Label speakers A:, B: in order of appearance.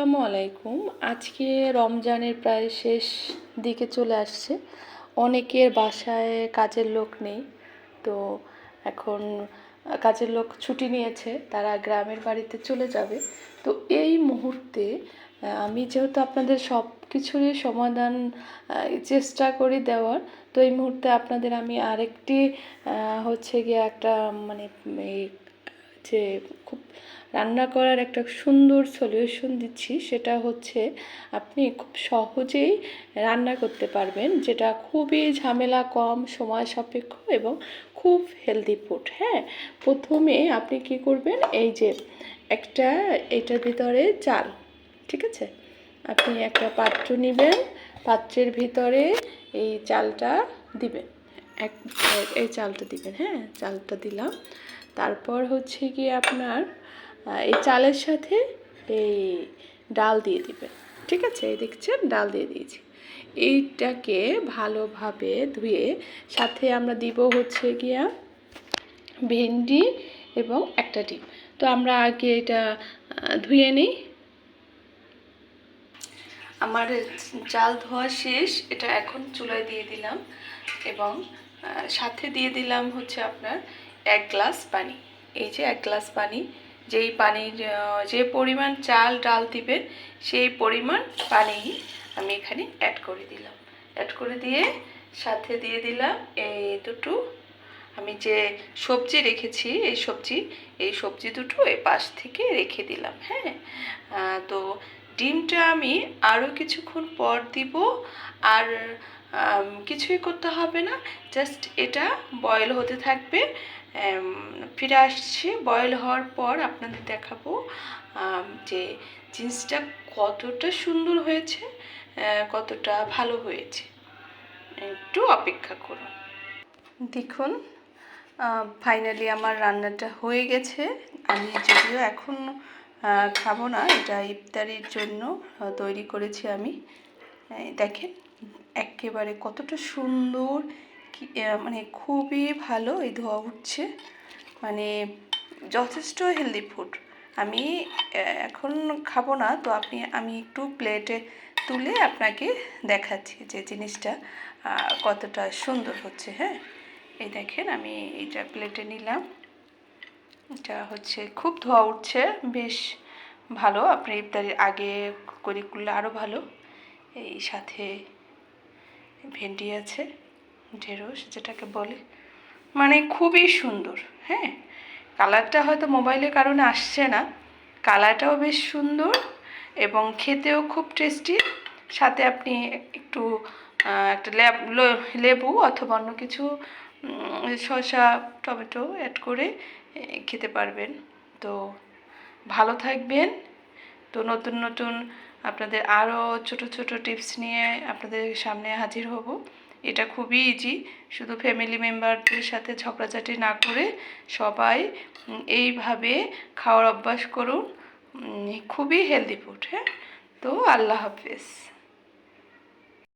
A: আসসালামু আলাইকুম। আজকে রমজানের প্রায় শেষ দিকে চলে আসছে। অনেকের বাসায় কাজের লোক নেই, তো এখন কাজের লোক ছুটি নিয়েছে, তারা গ্রামের বাড়িতে চলে যাবে। তো এই মুহূর্তে আমি যেহেতু আপনাদের সব কিছুরই সমাধান চেষ্টা করি দেওয়ার, তো এই মুহূর্তে আপনাদের আমি আরেকটি হচ্ছে গিয়ে একটা মানে এই যে খুব রান্না করার একটা সুন্দর সলিউশন দিচ্ছি। সেটা হচ্ছে আপনি খুব সহজেই রান্না করতে পারবেন, যেটা খুবই ঝামেলা কম, সময় সাপেক্ষ এবং খুব হেলদি ফুড। হ্যাঁ, প্রথমে আপনি কি করবেন, এই যে একটা এটার ভিতরে চাল, ঠিক আছে, আপনি একটা পাত্র নেবেন, পাত্রের ভিতরে এই চালটা দিবেন, এই চালটা দিবেন। হ্যাঁ, চালটা দিলাম। তারপর হচ্ছে গিয়ে আপনার এই চালের সাথে এই ডাল দিয়ে দিবেন, ঠিক আছে। এই দেখছেন ডাল দিয়ে দিয়েছি। এইটাকে ভালোভাবে ধুয়ে সাথে আমরা দিব হচ্ছে গিয়া ভেন্ডি এবং একটা ডিম। তো আমরা আগে এটা ধুয়ে নিই। আমার চাল ধোয়া শেষ, এটা এখন চুলায় দিয়ে দিলাম এবং সাথে দিয়ে দিলাম হচ্ছে আপনার 1 গ্লাস পানি। এই যে 1 গ্লাস পানি, যেই পানির যে পরিমাণ চাল ডাল দিবেন সেই পরিমাণ পানি আমি এখানে অ্যাড করে দিলাম। অ্যাড করে দিয়ে সাথে দিয়ে দিলাম এই দুটো আমি যে সবজি রেখেছি, এই সবজি দুটো এই পাশ থেকে রেখে দিলাম। হ্যাঁ, তো ডিমটা আমি আরও কিছুক্ষণ পর দিব। আর কিছুই করতে হবে না, জাস্ট এটা বয়েল হতে থাকবে। ফিরে আসছি বয়েল হওয়ার পর আপনাদের দেখাবো যে জিনিসটা কতটা সুন্দর হয়েছে, কতটা ভালো হয়েছে। একটু অপেক্ষা করুন। দেখুন, ফাইনালি আমার রান্নাটা হয়ে গেছে। আমি যদিও এখন খাবো না, এটা ইফতারির জন্য তৈরি করেছি আমি। দেখেন একেবারে কতটা সুন্দর, মানে খুবই ভালো এই ধোয়া উঠছে, মানে যথেষ্ট হেলদি ফুড। আমি এখন খাবো না, তো আমি একটু প্লেটে তুলে আপনাকে দেখাচ্ছি যে জিনিসটা কতটা সুন্দর হচ্ছে। হ্যাঁ, এই দেখেন আমি এইটা প্লেটে নিলাম। এটা হচ্ছে খুব ধোয়া উঠছে, বেশ ভালো। আপনি ইফতারের আগে করলে আরও ভালো। এই সাথে ভেন্ডি আছে, ঢেঁড়স যেটাকে বলে, মানে খুবই সুন্দর। হ্যাঁ, কালারটা হয়তো মোবাইলের কারণে আসছে না, কালারটাও বেশ সুন্দর এবং খেতেও খুব টেস্টি। সাথে আপনি একটু একটা লেবু অথবা অন্য কিছু শসা টমেটো অ্যাড করে খেতে পারবেন। তো ভালো থাকবেন। তো নতুন নতুন আপনাদের আরও ছোট ছোট টিপস নিয়ে আপনাদের সামনে হাজির হব। এটা খুবই ইজি, শুধু ফ্যামিলি মেম্বারদের সাথে ঝগড়াঝাটি না করে সবাই এইভাবে খাওয়ার অভ্যাস করুন। খুবই হেলদি ফুড। হ্যাঁ, তো আল্লাহ হাফেজ।